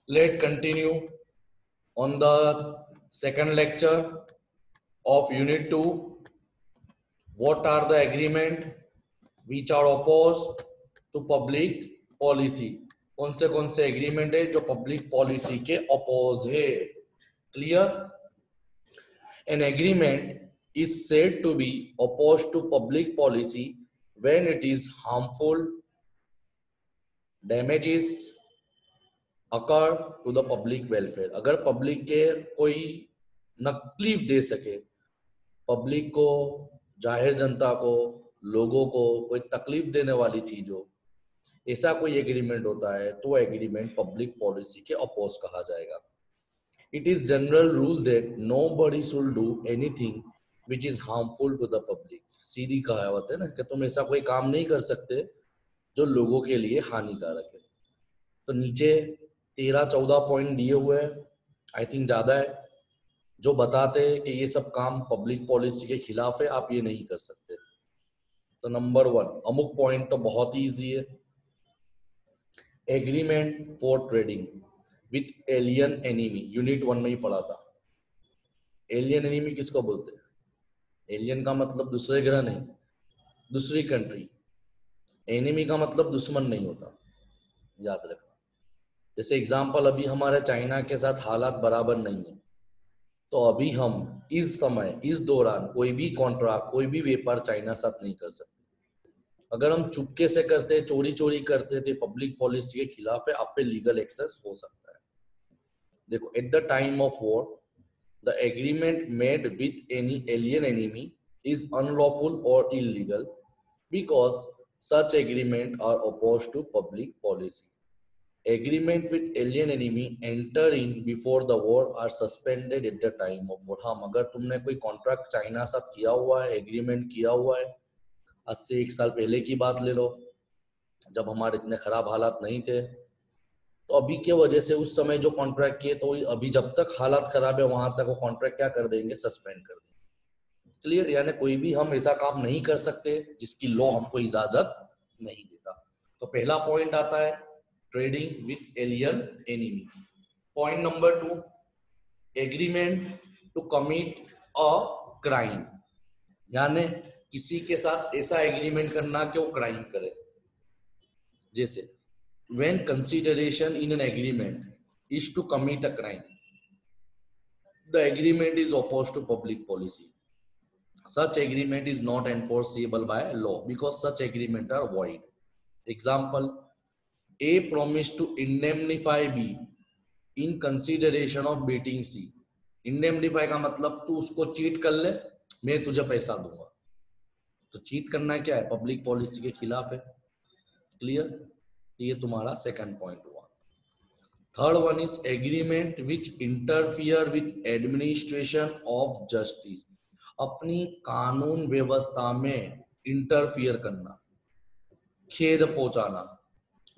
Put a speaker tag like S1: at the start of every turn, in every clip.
S1: Let's continue on the second lecture of Unit 2. What are the agreement which are opposed to public policy? कौन से agreement है जो public policy के oppose है? Clear? An agreement is said to be opposed to public policy when it is harmful, damages occur to the public welfare. अगर public के कोई तकलीफ दे सके, पब्लिक को, जाहिर जनता को, लोगों को कोई तकलीफ देने वाली चीज हो, ऐसा कोई एग्रीमेंट होता है तो एग्रीमेंट पब्लिक पॉलिसी के अपोज कहा जाएगा. It is general rule that nobody should do anything which is harmful to the public. सीधी कहावत है ना कि तुम ऐसा कोई काम नहीं कर सकते जो लोगों के लिए हानिकारक है. तो नीचे 13-14 पॉइंट दिए हुए हैं, आई थिंक ज्यादा है, जो बताते हैं कि ये सब काम पब्लिक पॉलिसी के खिलाफ है, आप ये नहीं कर सकते. तो नंबर 1, अमुक पॉइंट तो बहुत ही इजी है. Agreement for trading with alien enemy, unit 1 में ही पढ़ा था. एलियन एनिमी किसको बोलते हैं? एलियन का मतलब दूसरे ग्रह नहीं, दूसरी कंट्री. एनिमी का मतलब दुश्मन नहीं होता, याद रखना. जैसे एग्जांपल, अभी हमारे चाइना के साथ हालात बराबर नहीं है, तो अभी हम इस समय, इस दौरान कोई भी कॉन्ट्रैक्ट, कोई भी व्यापार चाइना साथ नहीं कर सकते. अगर हम चुपके से करते, चोरी चोरी करते तो पब्लिक पॉलिसी के खिलाफ है, आप पे लीगल एक्सेस हो सकता है. देखो, at the time of war the agreement made with any alien enemy is unlawful or illegal because such agreement are opposed to public policy. Agreement with alien enemy enter in before the war are suspended at the time of war. हाँ, मगर तुमने कोई contract China साथ किया हुआ है, agreement किया हुआ है, आज से 1 साल पहले की बात ले लो, जब हमारे इतने खराब हालात नहीं थे, तो अभी के वजह से उस समय जो कॉन्ट्रैक्ट किए, तो अभी जब तक हालात खराब है वहां तक वो कॉन्ट्रैक्ट क्या कर देंगे? सस्पेंड कर देंगे. क्लियर? यानी कोई भी हम ऐसा काम नहीं कर सकते जिसकी लॉ हमको इजाजत नहीं देता. तो पहला पॉइंट आता है trading with alien enemy. Point number 2, agreement to commit a crime, यानी किसी के साथ ऐसा एग्रीमेंट करना कि वो क्राइम करे. जैसे when consideration in an agreement is to commit a crime, the agreement is opposed to public policy. Such agreement is not enforceable by law because such agreement are void. Example, A promised to indemnify B in consideration of beating C. indemnify का मतलब तू उसको cheat कर ले, मैं तुझे पैसा दूंगा. तो चीट करना क्या है? पब्लिक पॉलिसी के खिलाफ है. क्लियर? ये तुम्हारा सेकंड पॉइंट हुआ. Third one is agreement which interfere with administration of justice. अपनी कानून व्यवस्था में इंटरफियर करना, खेद पहुंचाना,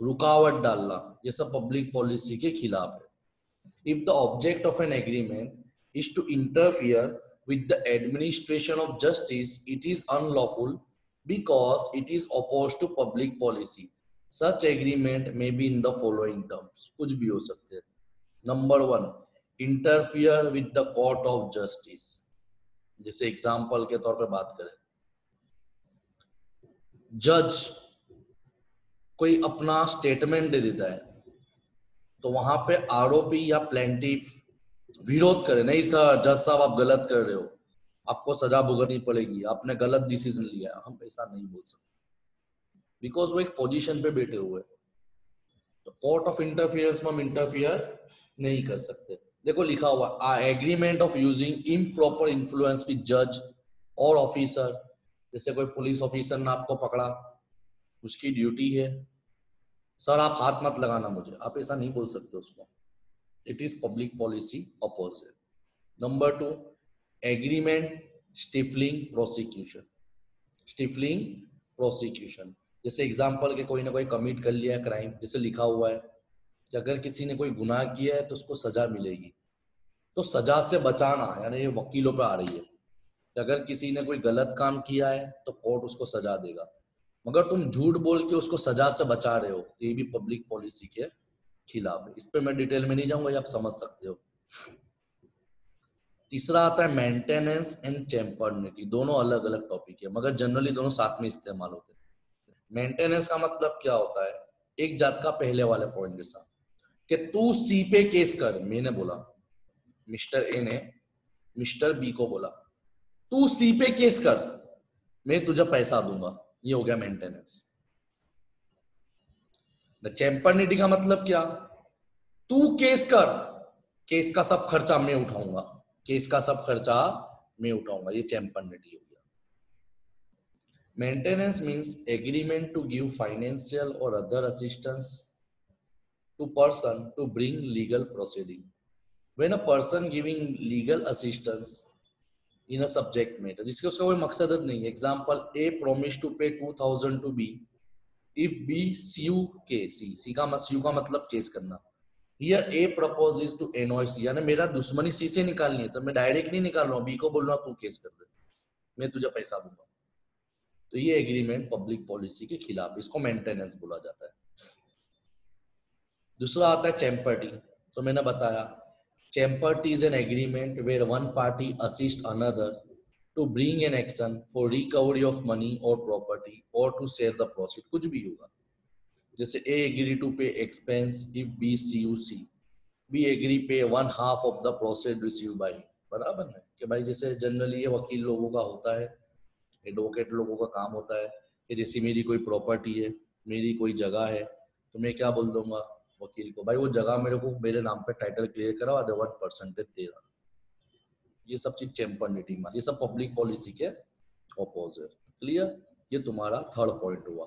S1: रुकावट डालना, ये सब पब्लिक पॉलिसी के खिलाफ है. If the object of an agreement is to interfere with the administration of justice, it is unlawful because it is opposed to public policy. Such agreement may be in the following terms. कुछ भी हो सकते हैं. Number 1, interfere with the court of justice. जैसे example के तौर पे बात करें, जज कोई अपना स्टेटमेंट दे देता है, तो वहां पे आरोपी या प्लेंटिफ विरोध करे, नहीं सर जज साहब आप गलत कर रहे हो, आपको सजा भुगतनी पड़ेगी, आपने गलत डिसीजन लिया. हम ऐसा नहीं बोल सकते बिकॉज वो एक पोजीशन पे बैठे हुए. तो कोर्ट ऑफ इंटरफियरेंस में हम इंटरफियर नहीं कर सकते. देखो लिखा हुआ agreement of using improper influence with जज और ऑफिसर. जैसे कोई पुलिस ऑफिसर ने आपको पकड़ा, उसकी ड्यूटी है सर आप हाथ मत लगाना मुझे, आप ऐसा नहीं बोल सकते उसको. It is public policy opposite. Number 2, agreement stifling prosecution. Stifling prosecution, जैसे एग्जांपल के कोई ना कोई कमिट कर लिया क्राइम, जैसे लिखा हुआ है कि अगर किसी ने कोई गुनाह किया है तो उसको सजा मिलेगी. तो सजा से बचाना, यानी ये वकीलों पे आ रही है कि अगर किसी ने कोई गलत काम किया है तो कोर्ट उसको सजा देगा, मगर तुम झूठ बोल के उसको सजा से बचा रहे हो, तो ये भी पब्लिक पॉलिसी के खिलाफ है। इस पे मैं डिटेल में नहीं जाऊंगा, ये आप समझ सकते हो। तीसरा आता है मेंटेनेंस एंड चैम्पर्निटी। दोनों अलग अलग टॉपिक है मगर जनरली दोनों साथ में इस्तेमाल होते हैं। मेंटेनेंस का मतलब क्या होता है, एक जात का पहले वाले पॉइंट जैसा कि तू सी पे केस कर, मैंने बोला, मिस्टर ए ने मिस्टर बी को बोला तू सी पे केस कर, मैं तुझे पैसा दूंगा, ये हो गया मेंटेनेंस। चैम्पर्निटी का मतलब क्या, तू केस कर, केस का सब खर्चा मैं उठाऊंगा, केस का सब खर्चा मैं उठाऊंगा, ये चैम्पर्निटी हो गया। Maintenance means agreement to give financial और other assistance to person to bring legal proceeding. When a person giving legal assistance in a subject matter, जिसके उसका कोई मकसद नहीं है, example A promise to pay 2000 to B if B sue K, C का मतलब case करना। Here A proposes to annoy C, यानी मेरा दुश्मनी C से निकालनी है तो मैं डायरेक्ट नहीं निकाल रहा हूँ, B को बोल रहा हूँ तू केस कर दे, मैं तुझे पैसा दूंगा। तो ये एग्रीमेंट पब्लिक पॉलिसी के खिलाफ, इसको मेंटेनेंस बोला जाता है। दूसरा आता है चैम्पर्टी। तो मैंने बताया champerty is an agreement where one party assist another to bring an action for recovery of money और प्रॉपर्टी और टू शेयर द प्रॉफिट, कुछ भी होगा। जैसे A agree to pay expense if B sue C, B agree pay one half of the process receive by, बराबर है कि भाई जैसे जनरली ये वकील लोगों का होता है, एडवोकेट लोगों का काम होता है कि जैसे मेरी कोई प्रॉपर्टी है, मेरी कोई जगह है, तो मैं क्या बोल दूंगा वकील को, भाई वो जगह मेरे को मेरे नाम पे टाइटल क्लियर करवा दे, 1% तेरा। ये सब चीज चैम्पर्निटी में, ये सब पब्लिक पॉलिसी के ऑपोजिट। क्लियर, ये तुम्हारा थर्ड पॉइंट हुआ।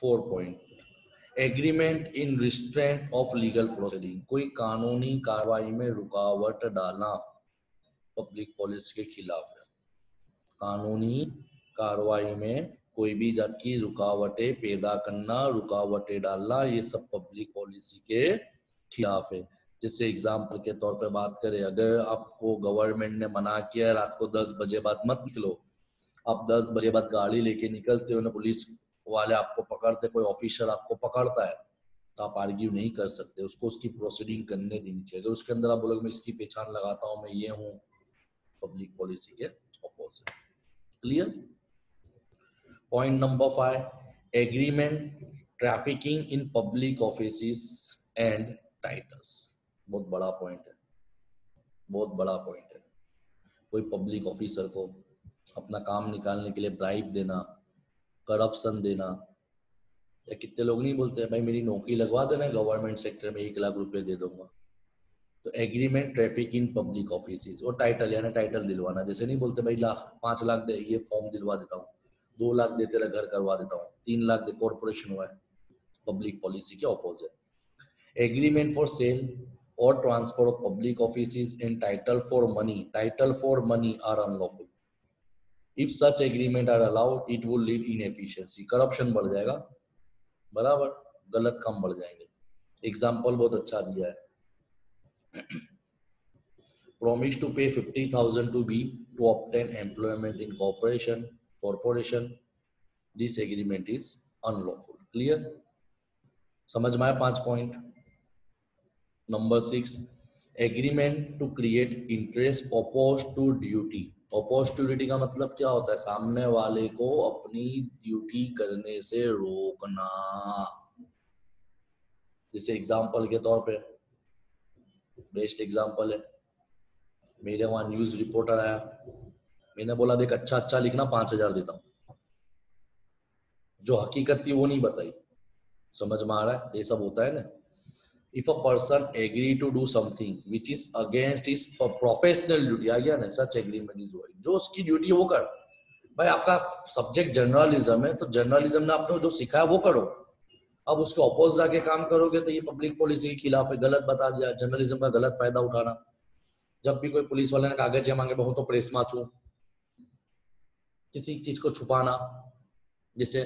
S1: 4 point agreement in restraint of legal proceeding, कोई कानूनी कार्रवाई में रुकावट डालना पब्लिक पॉलिसी के खिलाफ है। कानूनी कार्रवाई में कोई भी जात की रुकावटें पैदा करना, रुकावटें डालना, ये सब पब्लिक पॉलिसी के खिलाफ है। जैसे एग्जाम्पल के तौर पे बात करें, अगर आपको गवर्नमेंट ने मना किया है रात को 10 बजे बाद मत निकलो, आप 10 बजे बाद गाड़ी लेके निकलते हो ना, पुलिस वाले आपको पकड़ते, कोई ऑफिसर आपको पकड़ता है, तो आप आर्ग्यू नहीं कर सकते, उसको उसकी प्रोसीडिंग करने देनी चाहिए। अगर उसके अंदर आप बोलोगे मैं इसकी पहचान लगाता हूँ, मैं ये हूँ, पब्लिक पॉलिसी के opposite. Clear. Point number 5 agreement trafficking in public offices and titles. बहुत बड़ा पॉइंट है, बहुत बड़ा पॉइंट है। कोई पब्लिक ऑफिसर को अपना काम निकालने के लिए ब्राइब देना, करप्शन देना, या कितने लोग नहीं बोलते हैं भाई मेरी नौकरी लगवा देना गवर्नमेंट सेक्टर में, 1 लाख रुपए दे दूंगा। तो agreement traffic in public offices और टाइटल, यानी टाइटल दिलवाना, जैसे नहीं बोलते भाई ला 5 लाख दे, ये फॉर्म दिलवा देता हूँ, 2 लाख दे तेरा घर करवा देता हूँ, 3 लाख दे कॉर्पोरेशन हुआ है, पब्लिक पॉलिसी के ऑपोजिट। एग्रीमेंट फॉर सेल और transfer of public offices and title for money are unlawful. If such agreement are allowed it will lead inefficiency, corruption बढ़ जाएगा, बराबर, गलत काम बढ़ जाएंगे। एग्जाम्पल बहुत अच्छा दिया है, promise to pay 50,000 to B to obtain employment in corporation, this agreement is unlawful। Clear, समझ में आया 5 point. Number 6 agreement to create interest oppose to duty. Oppose to duty का मतलब क्या होता है, सामने वाले को अपनी ड्यूटी करने से रोकना। जैसे एग्जाम्पल के तौर पे, बेस्ट एग्जाम्पल है, मेरे वहां न्यूज रिपोर्टर आया, मैंने बोला देख अच्छा अच्छा लिखना, 5,000 देता हूँ, जो हकीकत थी वो नहीं बताई। समझ में आ रहा है, ये सब होता है ना। If a person agree to do something which is against his professional duty, आ गया ना, सच एग्रीमेंट इज वॉइड, जो उसकी ड्यूटी है वो कर। भाई आपका सब्जेक्ट जर्नलिज्म है तो जर्नलिज्म ने आपने जो सिखाया वो करो। अब उसके अपोज जाके काम करोगे तो ये पब्लिक पॉलिसी के खिलाफ है, गलत बता दिया, जर्नलिज्म का गलत फायदा उठाना। जब भी कोई पुलिस वाले ने कागज मांगे बहुत तो प्रेस माचू, किसी चीज को छुपाना। जैसे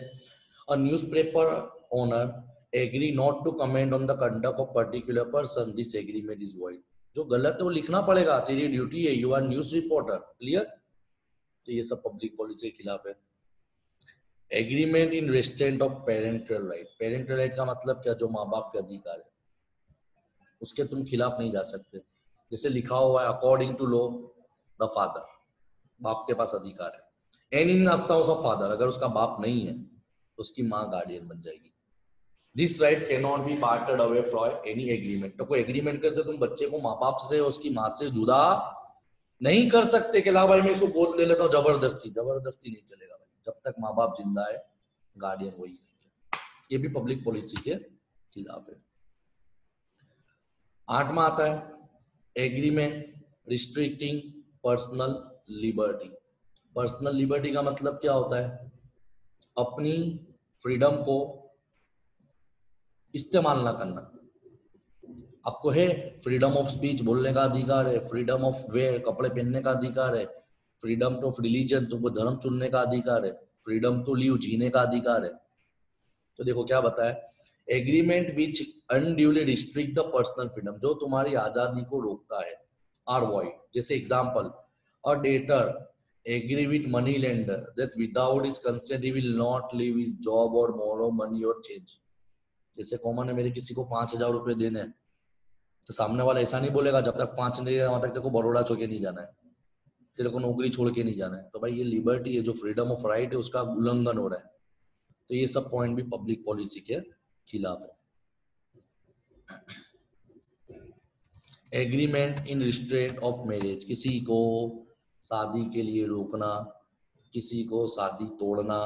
S1: a newspaper owner agree not to comment on the conduct of particular person, this agreement is void. जो गलत है वो लिखना पड़ेगा, तेरी ड्यूटी है, you are news reporter. Clear, तो ये सब पब्लिक पॉलिसी के खिलाफ है। Agreement in restraint of parental right. Parental right का मतलब क्या, जो माँ बाप के अधिकार है। उसके तुम खिलाफ नहीं जा सकते। जैसे लिखा हुआ है according to law the father, बाप के पास अधिकार है। And in absence of father, अगर उसका बाप नहीं है तो उसकी माँ गार्डियन बन जाएगी। This right can not be parted away from any agreement. तो कोई एग्रीमेंट करते तुम बच्चे को माँ बाप से उसकी माँ से जुदा नहीं कर सकते कि ला भाई मैं इसको गोद ले लेता हूँ, जबरदस्ती नहीं चलेगा भाई। जब तक माँ बाप जिंदा है गार्डियन वही है। ये भी पब्लिक पॉलिसी के खिलाफ है। 8वां आता है agreement restricting personal liberty. Personal liberty का मतलब क्या होता है? अपनी फ्रीडम को इस्तेमाल ना करना। आपको है फ्रीडम ऑफ स्पीच, बोलने का अधिकार है, फ्रीडम ऑफ वेयर, कपड़े पहनने का अधिकार है, फ्रीडम ऑफ रिलीजन, तुमको धर्म चुनने का अधिकार है, फ्रीडम टू लिव, जीने का अधिकार है। तो देखो क्या बताया, agreement which unduly restrict the personal freedom, जो तुम्हारी आजादी को रोकता है, आर वॉइड। जैसे example, a debtor agree with money lender that without his consent he will not leave his job or borrow money और चेंज। जैसे कॉमन है, मेरे किसी को 5,000 रुपए देने हैं, तो सामने वाला ऐसा नहीं बोलेगा जब तक 5 नहीं देगा वहां तक तेरे को बड़ौदा छोड़ के नहीं जाना है, तेरे को नौकरी छोड़ के नहीं जाना है। तो भाई ये लिबर्टी है, जो फ्रीडम ऑफ राइट है उसका उल्लंघन हो रहा है। तो ये सब पॉइंट भी पब्लिक पॉलिसी के खिलाफ है। Agreement in restraint of marriage, किसी को शादी के लिए रोकना, किसी को शादी तोड़ना,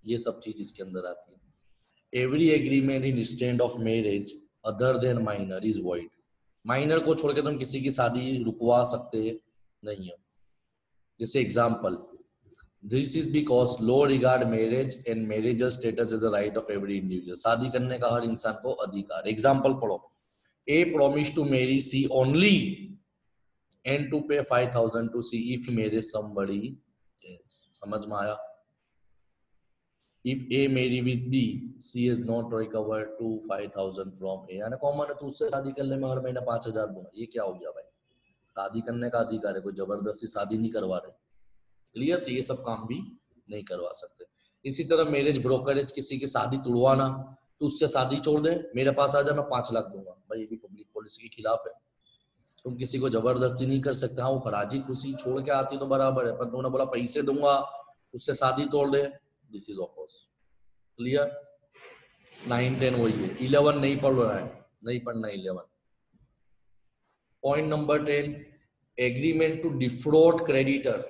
S1: ये सब चीज इसके अंदर आती है। Every agreement in restraint of marriage other than minor is void. Minor को छोड़ के तुम किसी की शादी रुकवा सकते नहीं हो। जैसे example, this is because law regard marriage and marriage status is a right of every individual. शादी करने का हर इंसान को अधिकार। एग्जाम्पल पढ़ो, A promised to marry C only and to pay 5,000 to C if he marries somebody else. समझ में आया? If A marry with B, C is not recovered to 5,000 from A. यानी कॉमन है, तो उससे शादी करने में हर महीने 5,000 दूंगा। ये क्या हो गया भाई? शादी करने का अधिकार है, कोई जबरदस्ती शादी नहीं करवा रहे। क्लियर? तो ये सब काम भी नहीं करवा सकते। इसी तरह मैरिज ब्रोकरेज, किसी की शादी तुड़वाना, तो उससे शादी छोड़ दे, मेरे पास आ जा, मैं 5 लाख दूंगा। भाई ये भी पब्लिक पॉलिसी के खिलाफ है। तुम किसी को जबरदस्ती नहीं कर सकते। हाँ, वो खराजी खुशी छोड़ के आती तो बराबर है, पर तुमने बोला पैसे दूंगा उससे शादी तोड़ दे, दिस इज ऑपोज। क्लियर? 9, 10 वही है। 11 नहीं पढ़ रहा है, नहीं पढ़ना 11। Point number 10, agreement to defraud creditor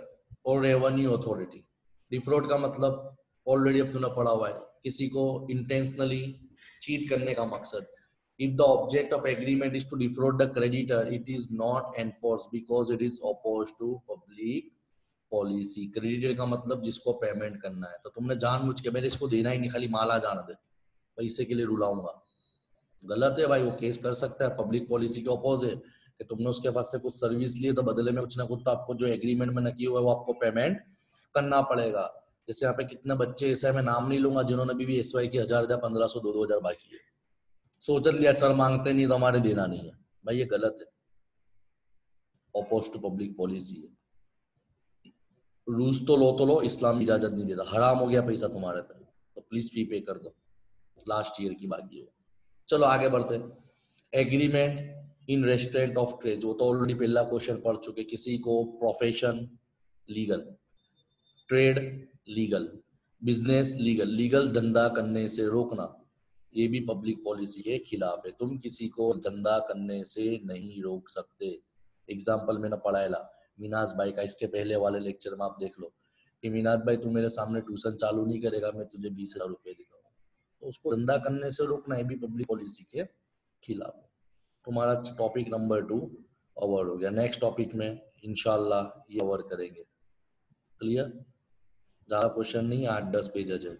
S1: और रेवेन्यू अथॉरिटी। डिफ्रॉड का मतलब ऑलरेडी अब तूने पढ़ा हुआ है, किसी को इंटेंशनली चीट करने का मकसद। If the object of agreement is to defraud the creditor, it is not enforced because it is opposed to public policy. Creditor का मतलब जिसको पेमेंट करना है, तो तुमने जानबूझ के, मेरे इसको देना ही नहीं, खाली माला जाना दे, पैसे के लिए रुलाऊंगा, गलत है भाई। वो केस कर सकता है, पब्लिक पॉलिसी के अपोज है कि तुमने उसके पास से कुछ सर्विस लिए तो बदले में कुछ ना कुछ तो आपको जो एग्रीमेंट में न किया हुआ है वो आपको पेमेंट करना पड़ेगा। जैसे यहाँ पे कितने बच्चे ऐसे, मैं नाम नहीं लूंगा, जिन्होंने भी SY की 1,000 या 1,500 2,000 बाकी है, सोच लिया सर मांगते नहीं तो हमारे देना नहीं है। भाई ये गलत है, अपोज टू पब्लिक पॉलिसी है। रूल्स तो लो, इस्लाम इजाजत नहीं देता, हराम हो गया पैसा तुम्हारे पे, तो प्लीज फी पे कर दो, लास्ट ईयर की बाकी है। चलो आगे बढ़ते। Agreement in restraint of trade, जो तो ऑलरेडी पहला क्वेश्चन पढ़ चुके। किसी को profession legal, trade legal, business legal, legal धंधा करने से रोकना, ये भी पब्लिक पॉलिसी के खिलाफ है। तुम किसी को धंधा करने से नहीं रोक सकते। एग्जाम्पल मैंने पढ़ाया मीनाज भाई का, इसके पहले वाले लेक्चर में आप देख लो कि मीनाज भाई तू मेरे सामने ट्यूशन चालू नहीं करेगा, मैं तुझे 20,000 रुपए देता हूँ। तो उसको धंधा करने से रोकना है भी पब्लिक पॉलिसी के खिलाफ है। तुम्हारा टॉपिक नंबर 2 ओवर हो गया। नेक्स्ट टॉपिक में इंशाल्लाह ये ओवर करेंगे। क्लियर? ज्यादा क्वेश्चन नहीं, 8-10 पेज है।